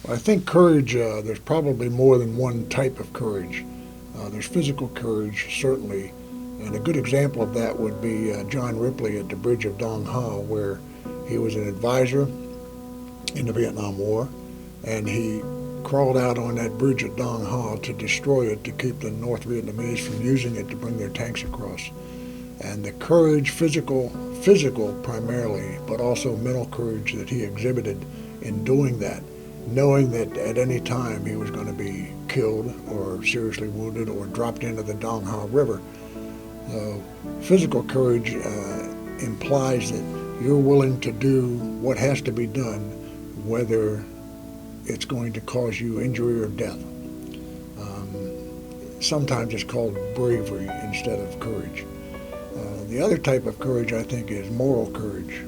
I think courage, there's probably more than one type of courage. There's physical courage, certainly, and a good example of that would be John Ripley at the Bridge of Dong Ha, where he was an advisor in the Vietnam War, and he crawled out on that bridge at Dong Ha to destroy it, to keep the North Vietnamese from using it to bring their tanks across. And the courage, physical primarily, but also mental courage that he exhibited in doing that, knowing that at any time he was going to be killed or seriously wounded or dropped into the Dong Ha River. Physical courage implies that you're willing to do what has to be done, whether it's going to cause you injury or death. Sometimes it's called bravery instead of courage. The other type of courage, I think, is moral courage,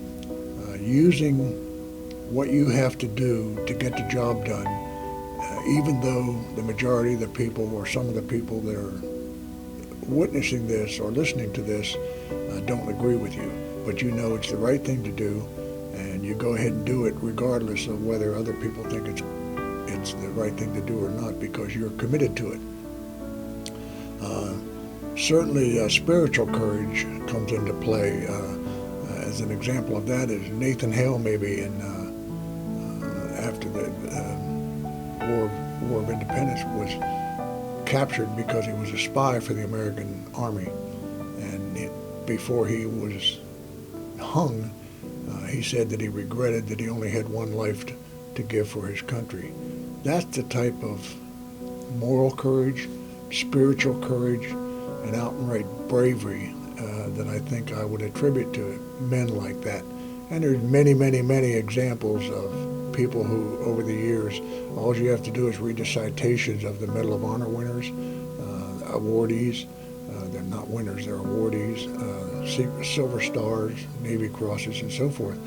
using what you have to do to get the job done, even though the majority of the people or some of the people that are witnessing this or listening to this don't agree with you. But you know it's the right thing to do, and you go ahead and do it regardless of whether other people think it's the right thing to do or not, because you're committed to it. Certainly spiritual courage comes into play. As an example of that is Nathan Hale, maybe after the War of Independence, was captured because he was a spy for the American Army. And before he was hung, he said that he regretted that he only had one life to give for his country. That's the type of moral courage, spiritual courage, and outright bravery that I think I would attribute to men like that. And there's many, many, many examples of people who, over the years, all you have to do is read the citations of the Medal of Honor winners, awardees. They're not winners, they're awardees, Silver Stars, Navy Crosses, and so forth.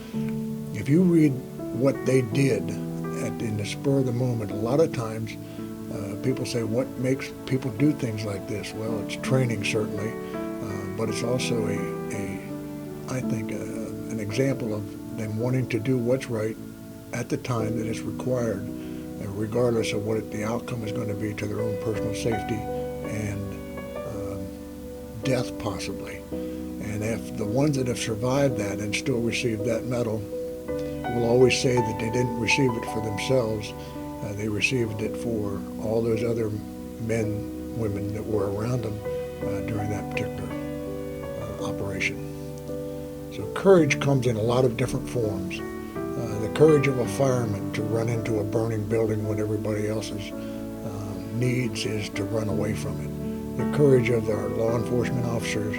If you read what they did in the spur of the moment, a lot of times people say, what makes people do things like this? Well, it's training, certainly, but it's also I think, an example of them wanting to do what's right at the time that it's required, regardless of what the outcome is going to be to their own personal safety and death, possibly. And if the ones that have survived that and still receive that medal will always say that they didn't receive it for themselves, they received it for all those other men, women that were around them during that particular operation. So courage comes in a lot of different forms. The courage of a fireman to run into a burning building when everybody else's needs is to run away from it. The courage of our law enforcement officers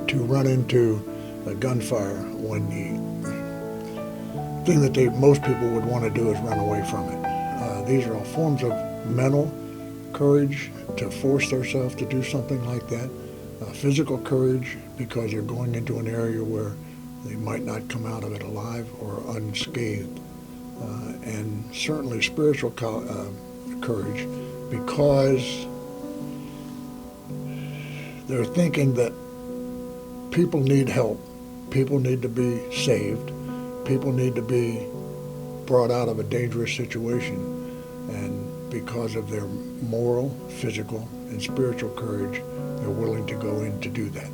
to run into a gunfire when the thing that most people would want to do is run away from it. These are all forms of mental courage to force themselves to do something like that. Physical courage because you're going into an area where they might not come out of it alive or unscathed. And certainly spiritual courage because they're thinking that people need help, people need to be saved, people need to be brought out of a dangerous situation. And because of their moral, physical, and spiritual courage, they're willing to go in to do that.